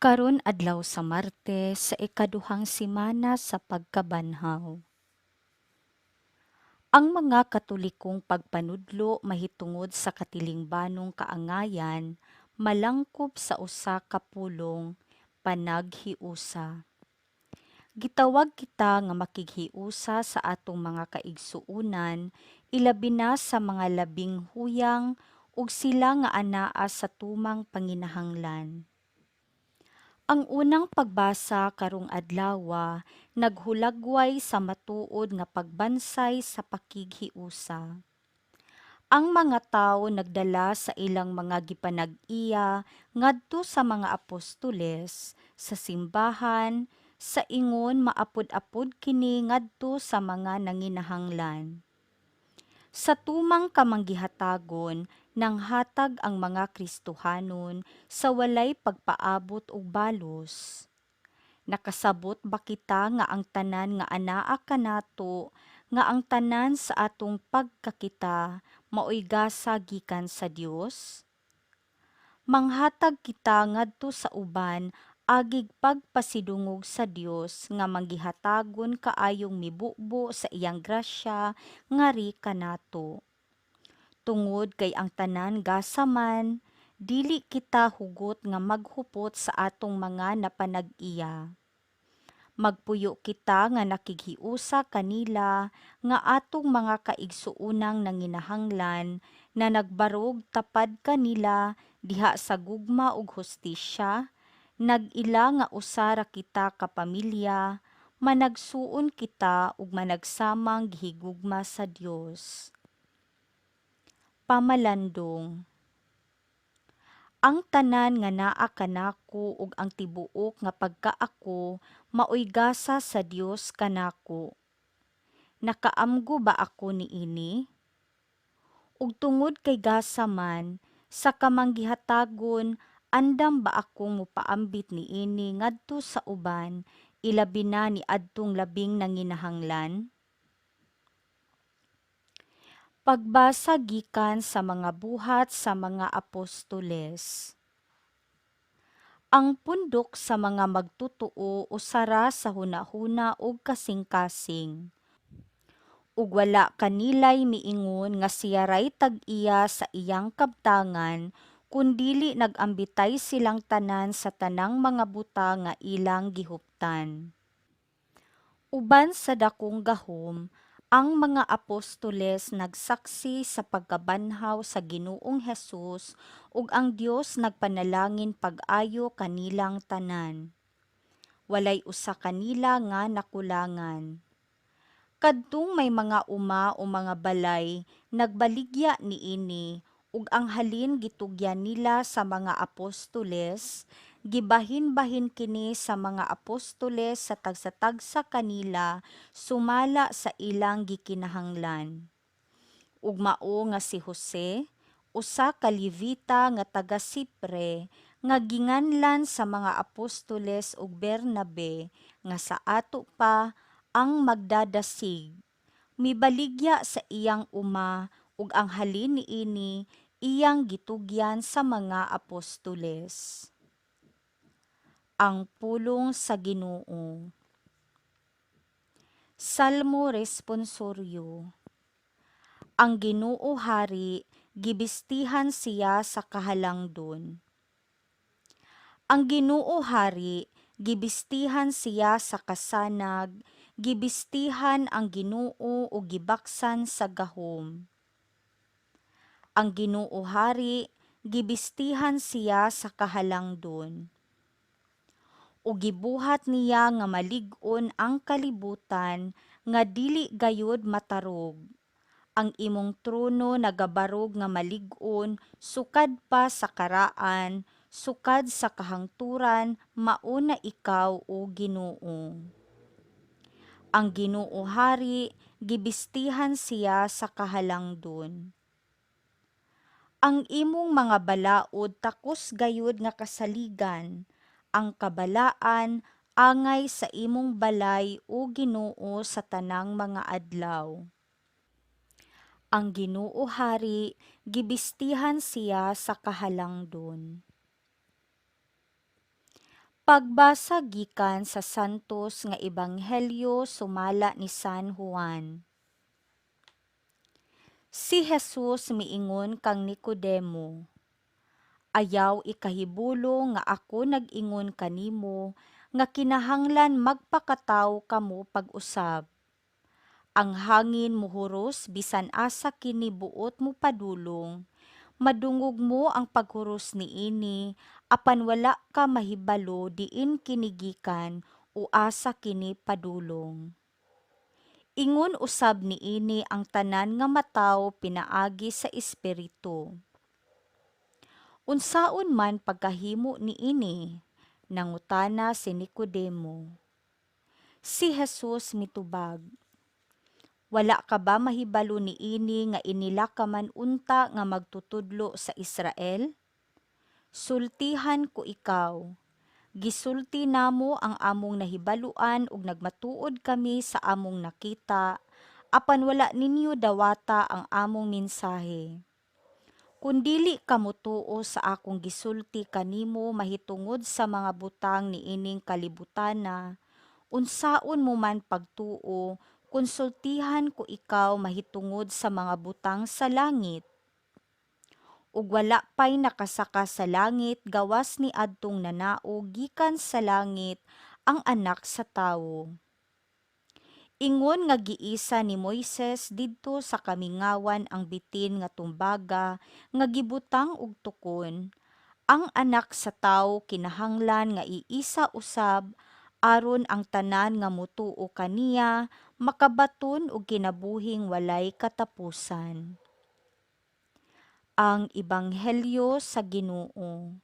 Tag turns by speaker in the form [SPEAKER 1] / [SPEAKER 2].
[SPEAKER 1] Karon adlaw sa Martes sa ikaduhang semana sa pagkabanhaw. Ang mga Katolikong pagpanudlo mahitungod sa katilingbanong kaangayan malangkop sa usa ka pulong panaghiusa. Gitawag kita nga makighiusa sa atong mga kaigsuonan ilabi na sa mga labing huyang ug sila nga anaa sa tumang panginahanglan. Ang unang pagbasa karong adlawa naghulagway sa matuod nga pagbansay sa pakighiusa. Ang mga tawo nagdala sa ilang mga gipanag-iya ngadto sa mga apostoles sa simbahan sa ingon maapod-apod kini ngadto sa mga nanginahanglan. Sa tumang kamanggihatagon, nanghatag ang mga Kristohanon sa walay pagpaabot og balos. Nakasabot ba kita nga ang tanan nga anaa kanato, nga ang tanan sa atong pagkakita maoy gasa gikan sa Dios? Manghatag kita ngadto sa uban agig pagpasidungog sa Dios nga manggihatagon kaayong mibubo sa iyang grasya ngari kanato. Tungod kay ang tanan gasaman, dili kita hugot nga maghupot sa atong mga napanag-iya. Magpuyo kita nga nakighiusa kanila nga atong mga kaigsuunang nanginahanglan na nagbarog tapad kanila diha sa gugma ug hustisya, nag-ila nga usara kita ka pamilya, managsuon kita ug managsamang gihigugma sa Dios. Pamalandong. Ang tanan nga naa kanako ug ang tibuok nga pagkaako maoy gasa sa Dios kanako. Nakaamgo ba ako niini? Ug tungod kay gasa man, sa kamanggihatagon, andam ba akong mopaambit niini ngadto sa uban, ilabi na ni adtong labing nanginahanglan? Pagbasa gikan sa mga buhat sa mga apostoles. Ang pundok sa mga magtutuo usara sa hunahuna ug kasing-kasing. Ug wala kanilay miingon nga siya ray tag-iya sa iyang kabtangan, kundili nagambitay silang tanan sa tanang mga buta nga ilang gihuptan. Uban sa dakong gahom, ang mga apostoles nagsaksi sa pagkabanhaw sa Ginoong Hesus ug ang Dios nagpanalangin pag-ayo kanilang tanan. Walay usa kanila nga nakulangan. Kadtong may mga uma o mga balay, nagbaligya niini ug ang halin gitugyan nila sa mga apostoles, gibahin-bahin kini sa mga apostoles sa tagsa-tagsa kanila sumala sa ilang gikinahanglan. Ug mao nga si Jose, usa ka Levita nga taga Sipre, nga ginganlan sa mga apostoles ug Bernabe, nga sa ato pa ang magdadasig. Mibaligya sa iyang uma ug ang halin niini iyang gitugyan sa mga apostoles. Ang pulong sa Ginoo. Salmo responsoryo. Ang Ginoo hari, gibistihan siya sa kahalangdon. Ang Ginoo hari, gibistihan siya sa kasanag, gibistihan ang Ginoo ug gibaksan sa gahom. Ang Ginoo hari, gibistihan siya sa kahalangdon. Ug gibuhat niya nga malig-on ang kalibutan nga dili gayud matarog. Ang imong trono nagabarog nga malig-on sukad pa sa karaan, sukad sa kahangturan, mauna ikaw o Ginoo. Ang Ginoo hari, gibistihan siya sa kahalangdon. Ang imong mga balaod takos gayud nga kasaligan, ang kabalaan angay sa imong balay o Ginoo sa tanang mga adlaw. Ang Ginoo hari, gibistihan siya sa kahalangdon. Pagbasa gikan sa Santos nga Ebanghelyo sumala ni San Juan. Si Jesus miingon kang Nicodemo, "Ayaw ikahibulo nga ako nag-ingon kanimo nga kinahanglan magpakatawo kamo pag-usab. Ang hangin muhuros bisan asa kini buot mo padulong, madungog mo ang paghuros niini apan wala ka mahibalo diin kinigikan o asa kini padulong." Ingon usab niini ang tanan nga matawo pinaagi sa espiritu. Unsaon man pagkahimo niini? Nangutana si Nicodemo. Si Jesus mitubag, "Wala ka ba mahibalo niini nga inila ka man unta nga magtutudlo sa Israel? Sultihan ko ikaw. Gisulti namo ang among nahibaluan ug nagmatuod kami sa among nakita, apan wala ninyo dawata ang among mensahe. Kung dili ka motuo sa akong gisulti kanimo mahitungod sa mga butang niining kalibutana, unsaon mo man pagtuo, konsultihan ko ikaw mahitungod sa mga butang sa langit. Ug wala pay nakasaka sa langit gawas ni adtong nanao gikan sa langit ang anak sa tawo. Ingon nga giisa ni Moises didto sa kamingawan ang bitin nga tumbaga nga gibutang og tukon, ang anak sa tawo kinahanglan nga iisa usab aron ang tanan nga motuo kaniya makabaton og kinabuhing walay katapusan." Ang Ebanghelyo sa Ginoo.